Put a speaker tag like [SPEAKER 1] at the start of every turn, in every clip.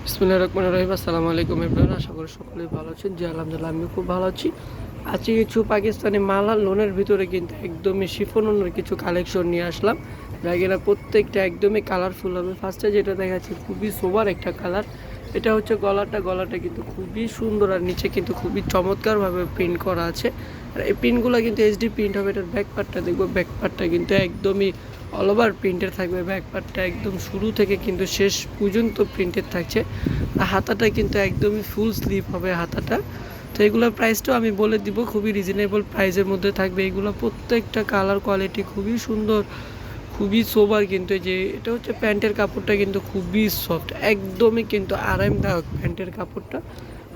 [SPEAKER 1] বিসমিল্লাহির রহমানির রহিম। আসসালামু আলাইকুম এভরিওয়ান, আশা করি সকলেই ভালো আছেন। জি আলহামদুলিল্লাহ, আমি খুব ভালো আছি। আজকে কিছু পাকিস্তানি মালার লোনের ভিতরে কিন্তু একদমই শিফন ওনার কিছু কালেকশন নিয়ে আসলাম, যা কিনা প্রত্যেকটা একদমই কালারফুল হবে। ফার্স্টে যেটা দেখাচ্ছি খুবই সোবার একটা কালার, এটা হচ্ছে গলাটা কিন্তু খুবই সুন্দর, আর নিচে কিন্তু খুবই চমৎকারভাবে প্রিন্ট করা আছে। আর এই প্রিন্টগুলো কিন্তু এইচডি প্রিন্ট হবে। এটার ব্যাক পার্টটা দেখবো, ব্যাক পার্টটা কিন্তু একদমই অল ওভার প্রিন্টের থাকবে। ব্যাক পার্টটা একদম শুরু থেকে কিন্তু শেষ পর্যন্ত প্রিন্টের থাকছে। আর হাতাটা কিন্তু একদমই ফুল স্লিভ হবে হাতাটা। তো এগুলোর প্রাইসটাও আমি বলে দিব, খুবই রিজনেবল প্রাইসের মধ্যে থাকবে। এগুলো প্রত্যেকটা কালার কোয়ালিটি খুবই সুন্দর, খুবই সোবার। কিন্তু যে এটা হচ্ছে প্যান্টের কাপড়টা কিন্তু খুবই সফট, একদমই কিন্তু আরামদায়ক প্যান্টের কাপড়টা।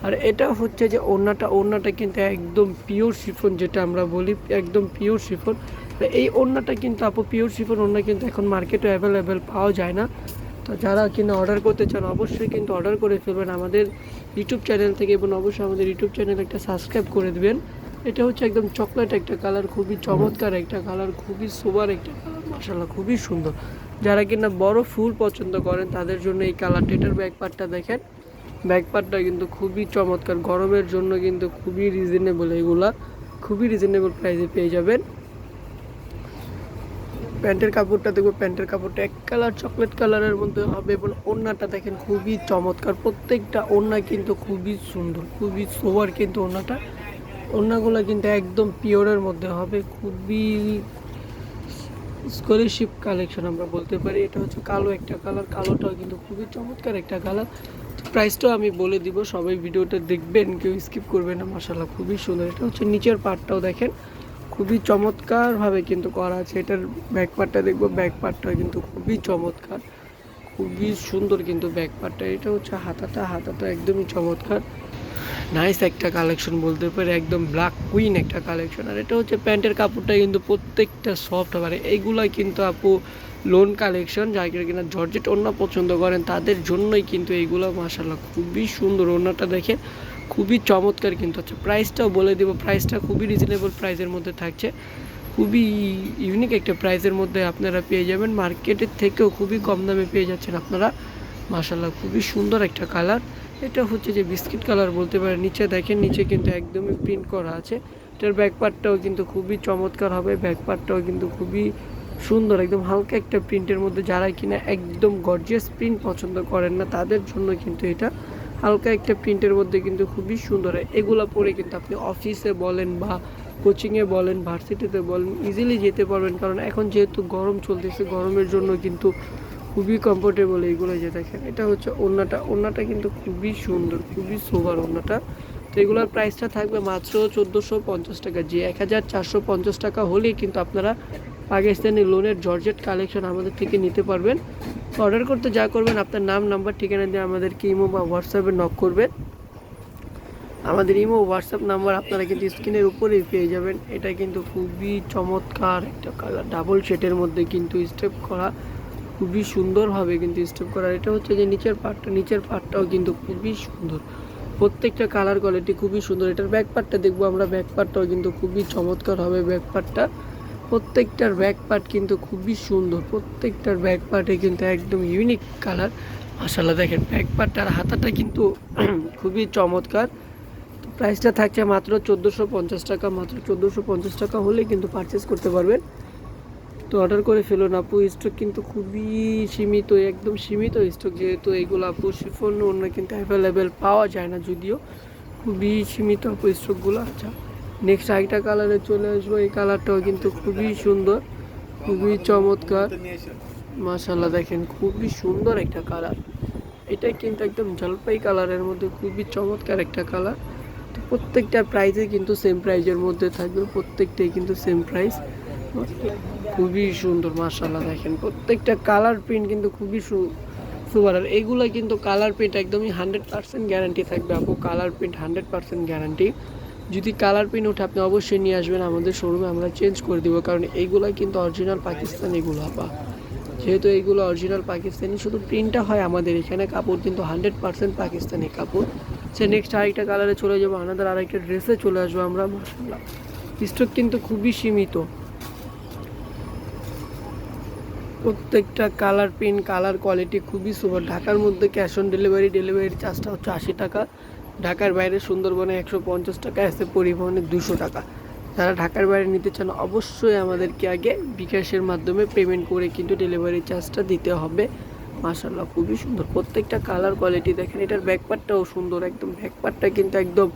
[SPEAKER 1] আর এটা হচ্ছে যে ওড়নাটা কিন্তু একদম পিওর শিফন, যেটা আমরা বলি একদম পিওর শিফন। এই ওড়নাটা কিন্তু আপু পিওর শিফন ওড়না কিন্তু এখন মার্কেটে অ্যাভেলেবেল পাওয়া যায় না। তো যারা কিনা অর্ডার করতে চান অবশ্যই কিন্তু অর্ডার করে ফেলবেন আমাদের ইউটিউব চ্যানেল থেকে, এবং অবশ্যই আমাদের ইউটিউব চ্যানেল একটা সাবস্ক্রাইব করে দেবেন। এটা হচ্ছে একদম চকলেট একটা কালার, খুবই চমৎকার একটা কালার, খুবই সোবার একটা কালার, মাশাআল্লাহ খুবই সুন্দর। যারা কিনা বড় ফুল পছন্দ করেন তাদের জন্য এই কালারটা। এটার ব্যাক পার্টটা দেখেন, ব্যাক পার্টটা কিন্তু খুবই চমৎকার, গরমের জন্য কিন্তু খুবই রিজনেবল। এগুলা খুবই রিজনেবল প্রাইসে পেয়ে যাবেন। প্যান্টের কাপড়টা দেখবো, প্যান্টের কাপড়টা এক কালার চকলেট কালারের মধ্যে হবে, এবং ওড়নাটা দেখেন খুবই চমৎকার। প্রত্যেকটা ওড়না কিন্তু খুবই সুন্দর, খুবই সোবার। কিন্তু ওড়নাগুলো কিন্তু একদম পিওরের মধ্যে হবে, খুবই স্কলারশিপ কালেকশন আমরা বলতে পারি। এটা হচ্ছে কালো একটা কালার, কালোটাও কিন্তু খুবই চমৎকার একটা কালার। প্রাইসটাও আমি বলে দিব, সবাই ভিডিওটা দেখবেন, কেউ স্কিপ করবেন না। মাশাআল্লাহ খুবই সুন্দর। এটা হচ্ছে নিচের পার্টটাও দেখেন, খুবই চমৎকারভাবে কিন্তু করা আছে। এটার ব্যাক পার্টটা দেখবো, ব্যাক পার্টটা কিন্তু খুবই চমৎকার, খুবই সুন্দর কিন্তু ব্যাক পার্টটা। এটা হচ্ছে হাতাটা একদমই চমৎকার, নাইস একটা কালেকশন বলতে পারি, একদম ব্ল্যাক কুইন একটা কালেকশন। আর এটা হচ্ছে প্যান্টের কাপড়টা কিন্তু প্রত্যেকটা সফট হবে। এইগুলাই কিন্তু আপু লোন কালেকশন, যারা কিনা জর্জেট ওড়না পছন্দ করেন তাদের জন্যই কিন্তু এইগুলো। মাশাআল্লাহ খুবই সুন্দর, ওড়নাটা দেখে খুবই চমৎকার কিন্তু হচ্ছে। প্রাইসটাও বলে দেবো, প্রাইসটা খুবই রিজনেবল প্রাইসের মধ্যে থাকছে, খুবই ইউনিক একটা প্রাইসের মধ্যে আপনারা পেয়ে যাবেন। মার্কেটের থেকেও খুবই কম দামে পেয়ে যাচ্ছেন আপনারা। মাশাআল্লাহ খুবই সুন্দর একটা কালার। এটা হচ্ছে যে বিস্কিট কালার বলতে পারেন। নিচে দেখেন, নিচে কিন্তু একদমই প্রিন্ট করা আছে। এটার ব্যাক পার্টটাও কিন্তু খুবই চমৎকার হবে, ব্যাক পার্টটাও কিন্তু খুবই সুন্দর, একদম হালকা একটা প্রিন্টের মধ্যে। যারা কিনা একদম গর্জিয়াস প্রিন্ট পছন্দ করেন না তাদের জন্য কিন্তু এটা হালকা একটা প্রিন্টের মধ্যে কিন্তু খুবই সুন্দর। এগুলো পরে কিন্তু আপনি অফিসে বলেন বা কোচিংয়ে বলেন, ভার্সিটিতে বলেন, ইজিলি যেতে পারবেন। কারণ এখন যেহেতু গরম চলতেছে, গরমের জন্য কিন্তু খুবই কমফোর্টেবল এইগুলো। যে দেখেন, এটা হচ্ছে ওড়নাটা কিন্তু খুবই সুন্দর, খুবই সোবার ওড়নাটা। তো এগুলোর প্রাইসটা থাকবে মাত্র 1450 টাকা। যে 1450 টাকা হলেই কিন্তু আপনারা পাকিস্তানি লোনের জর্জেট কালেকশন আমাদের থেকে নিতে পারবেন। অর্ডার করতে যা করবেন, আপনার নাম, নাম্বার, ঠিকানা দিয়ে আমাদেরকে ইমো বা হোয়াটসঅ্যাপে নক করবেন। আমাদের ইমো হোয়াটসঅ্যাপ নাম্বার আপনারা কিন্তু স্ক্রিনের উপরেই পেয়ে যাবেন। এটা কিন্তু খুবই চমৎকার একটা কালার, ডাবল শেডের মধ্যে কিন্তু স্টেপ করা, খুবই সুন্দরভাবে কিন্তু স্টেপ করা। এটা হচ্ছে যে নিচের পার্টটাও কিন্তু খুবই সুন্দর, প্রত্যেকটা কালার কোয়ালিটি খুবই সুন্দর। এটার ব্যাক পার্টটা দেখবো আমরা, ব্যাক পার্টটাও কিন্তু খুবই চমৎকার হবে। ব্যাক পার্টটা প্রত্যেকটার ব্যাক পার্ট কিন্তু খুবই সুন্দর, প্রত্যেকটার ব্যাক পার্টে কিন্তু একদম ইউনিক কালার। মাশাআল্লাহ দেখেন ব্যাক পার্টটার হাতাটা কিন্তু খুবই চমৎকার। তো প্রাইসটা থাকছে মাত্র 1450 টাকা। মাত্র 1450 টাকা হলে কিন্তু পারচেস করতে পারবেন। তো অর্ডার করে ফেলুন আপু। স্টক কিন্তু খুবই সীমিত, একদম সীমিত স্টক, যেহেতু এইগুলো আপু শিফন অন্য কিন্তু অ্যাভেলেবেল পাওয়া যায় না, যদিও খুবই সীমিত আপু স্টকগুলো। আচ্ছা, নেক্সট আরেকটা কালারে চলে আসবো। এই কালারটাও কিন্তু খুবই সুন্দর, খুবই চমৎকার। মাশাআল্লাহ দেখেন খুবই সুন্দর একটা কালার। এটা কিন্তু একদম জলপাই কালারের মধ্যে খুবই চমৎকার একটা কালার। তো প্রত্যেকটা প্রাইসে কিন্তু সেম প্রাইজের মধ্যে থাকবে, প্রত্যেকটাই কিন্তু সেম প্রাইস। খুবই সুন্দর, মাশাআল্লাহ দেখেন প্রত্যেকটা কালার প্রিন্ট কিন্তু খুবই সুপার। আর এইগুলো কিন্তু কালার প্রিন্ট একদমই 100% গ্যারান্টি থাকবে আপু। Colour print 100% guarantee. যদি কালার প্রিন্ট ওঠে আপনি অবশ্যই নিয়ে আসবেন আমাদের শোরুমে, আমরা চেঞ্জ করে দিব। কারণ এইগুলো কিন্তু অরিজিনাল পাকিস্তানি এগুলো আপা, যেহেতু এইগুলো অরিজিনাল পাকিস্তানি, শুধু প্রিন্টটা হয় আমাদের এখানে। কাপড় কিন্তু 100% পাকিস্তানি কাপড়। সে নেক্সট আরেকটা কালারে চলে যাবো, আরেকটা ড্রেসে চলে আসবো আমরা। মাশাআল্লাহ স্টক কিন্তু খুবই সীমিত। প্রত্যেকটা কালার প্রিন্ট কালার কোয়ালিটি খুবই সুপার। ঢাকার মধ্যে ক্যাশ অন ডেলিভারি চার্জটা হচ্ছে 80 টাকা। ঢাকার বাইরে সুন্দরবনে 150 টাকা, আছে পরিবহনে 200 টাকা। যারা ঢাকার বাইরে নিতে চান অবশ্যই আমাদেরকে আগে বিকাশের মাধ্যমে পেমেন্ট করে কিন্তু ডেলিভারি চার্জটা দিতে হবে। মাশাআল্লাহ খুবই সুন্দর প্রত্যেকটা কালার কোয়ালিটি দেখেন। এটার ব্যাকপার্টটাও সুন্দর, একদম ব্যাকপার্টটা কিন্তু একদম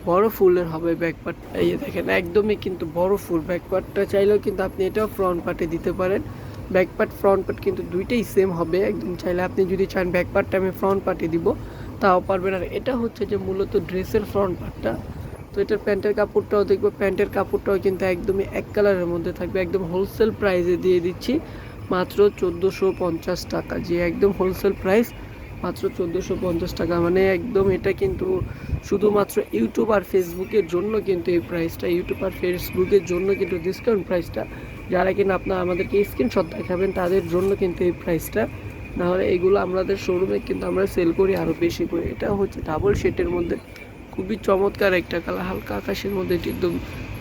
[SPEAKER 1] বড় ফুলের হবে ব্যাকপার্ট। এই যে দেখেন একদমই কিন্তু বড় ফুল। ব্যাকপার্টটা চাইলেও কিন্তু আপনি এটাও ফ্রন্ট পার্টে দিতে পারেন। ব্যাকপার্ট ফ্রন্ট পার্ট কিন্তু দুইটাই সেম হবে একদম। চাইলে আপনি যদি চান ব্যাকপার্টটা আমি ফ্রন্ট পার্টে দিব তাও পারবেন। আর এটা হচ্ছে যে মূলত ড্রেসের ফ্রন্ট পার্টটা। তো এটার প্যান্টের কাপড়টাও দেখবো, প্যান্টের কাপড়টাও কিন্তু একদমই এক কালারের মধ্যে থাকবে। একদম হোলসেল প্রাইসে দিয়ে দিচ্ছি মাত্র 1450 টাকা। যে একদম হোলসেল প্রাইস মাত্র 1450 টাকা। মানে একদম এটা কিন্তু শুধুমাত্র ইউটিউব আর ফেসবুকের জন্য কিন্তু এই প্রাইসটা, ইউটিউব আর ফেসবুকের জন্য কিন্তু ডিসকাউন্ট প্রাইসটা। যারা কিনা আপনার আমাদেরকে স্ক্রিনশট দেখাবেন তাদের জন্য কিন্তু এই প্রাইসটা। নাহলে এইগুলো আমাদের শোরুমে কিন্তু আমরা সেল করি আরও বেশি করে। এটা হচ্ছে ডাবল শেডের মধ্যে খুবই চমৎকার একটা কালার, হালকা আকাশের মধ্যে একদম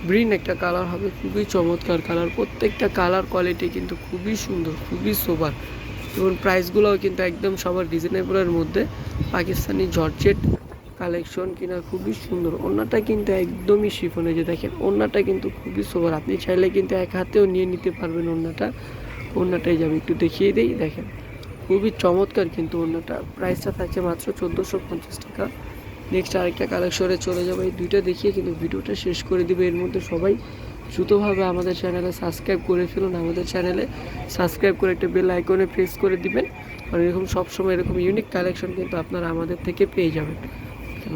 [SPEAKER 1] গ্রিন একটা কালার হবে, খুবই চমৎকার কালার। প্রত্যেকটা কালার কোয়ালিটি কিন্তু খুবই সুন্দর, খুবই সোবার। এবং প্রাইসগুলোও কিন্তু একদম সবার রিজনেবলের মধ্যে। পাকিস্তানি জর্জেট কালেকশন কিনা খুবই সুন্দর। ওড়নাটা কিন্তু একদমই শিফনে, যে দেখেন ওড়নাটা কিন্তু খুবই সোবার। আপনি চাইলে কিন্তু এক হাতেও নিয়ে নিতে পারবেন ওড়নাটাই যাবে একটু দেখিয়ে দিই। দেখেন খুবই চমৎকার কিন্তু ওড়নাটা। প্রাইসটা থাকছে মাত্র 1450 টাকা। নেক্সট আরেকটা কালেকশনে চলে যাবো। এই দুইটা দেখিয়ে কিন্তু ভিডিওটা শেষ করে দিবে। এর মধ্যে সবাই দ্রুতভাবে আমাদের চ্যানেলে সাবস্ক্রাইব করে ফেলুন। আমাদের চ্যানেলে সাবস্ক্রাইব করে একটা বেল আইকনে প্রেস করে দিবেন। আর এরকম সবসময় এরকম ইউনিক কালেকশন কিন্তু আপনারা আমাদের থেকে পেয়ে যাবেন।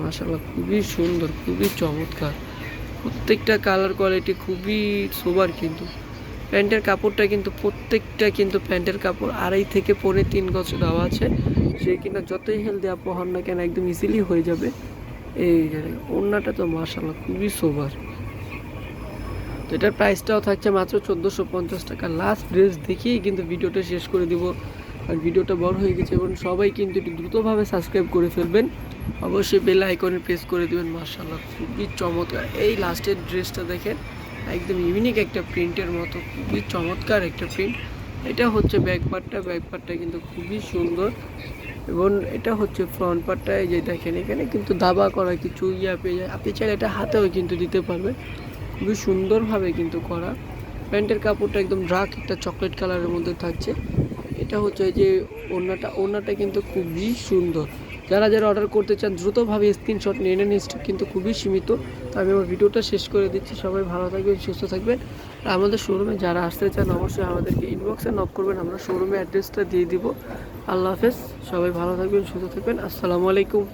[SPEAKER 1] মাশাআল্লাহ খুবই সুন্দর, খুবই চমৎকার। প্রত্যেকটা কালার কোয়ালিটি খুবই সোবার কিন্তু। প্যান্টের কাপড়টা কিন্তু প্রত্যেকটা কিন্তু প্যান্টের কাপড় 2.5 থেকে 3.5 গজ দেওয়া আছে। সে কিনা যতই হেলদি আপু হন না কেন একদম ইজিলি হয়ে যাবে। এই ওড়নাটা তো মাশাআল্লাহ খুবই সোবার। তো এটার প্রাইসটাও থাকছে মাত্র 1450 টাকা। লাস্ট ড্রেস দেখিয়েই কিন্তু ভিডিওটা শেষ করে দিব। আর ভিডিওটা বড় হয়ে গেছে এবং সবাই কিন্তু একটু দ্রুতভাবে সাবস্ক্রাইব করে ফেলবেন। অবশ্যই বেল আইকনে প্রেস করে দেবেন। মাশাআল্লাহ খুবই চমৎকার। এই লাস্টের ড্রেসটা দেখেন একদম ইউনিক একটা প্রিন্টের মতো, খুবই চমৎকার একটা প্রিন্ট। এটা হচ্ছে ব্যাক পার্টটা কিন্তু খুবই সুন্দর। এবং এটা হচ্ছে ফ্রন্ট পার্টটা। এই যে দেখেন এখানে কিন্তু দাবা করা কিছু পেয়ে যায়। আপনি চাইলে এটা হাতেও কিন্তু দিতে পারবেন। খুবই সুন্দরভাবে কিন্তু করা। প্যান্টের কাপড়টা একদম ডার্ক একটা চকলেট কালারের মধ্যে থাকছে। এটা হচ্ছে যে ওড়নাটা কিন্তু খুবই সুন্দর। যারা অর্ডার করতে চান দ্রুতভাবে স্ক্রিনশট নিয়ে নেন। স্টক কিন্তু খুবই সীমিত। তো আমি আমার ভিডিওটা শেষ করে দিচ্ছি। সবাই ভালো থাকবেন, সুস্থ থাকবেন। আর আমাদের শোরুমে যারা আসতে চান অবশ্যই আমাদেরকে ইনবক্সে নক করবেন, আমরা শোরুমে অ্যাড্রেসটা দিয়ে দিব। আল্লাহ হাফেজ। সবাই ভালো থাকবেন, সুস্থ থাকবেন। আসসালামু আলাইকুম।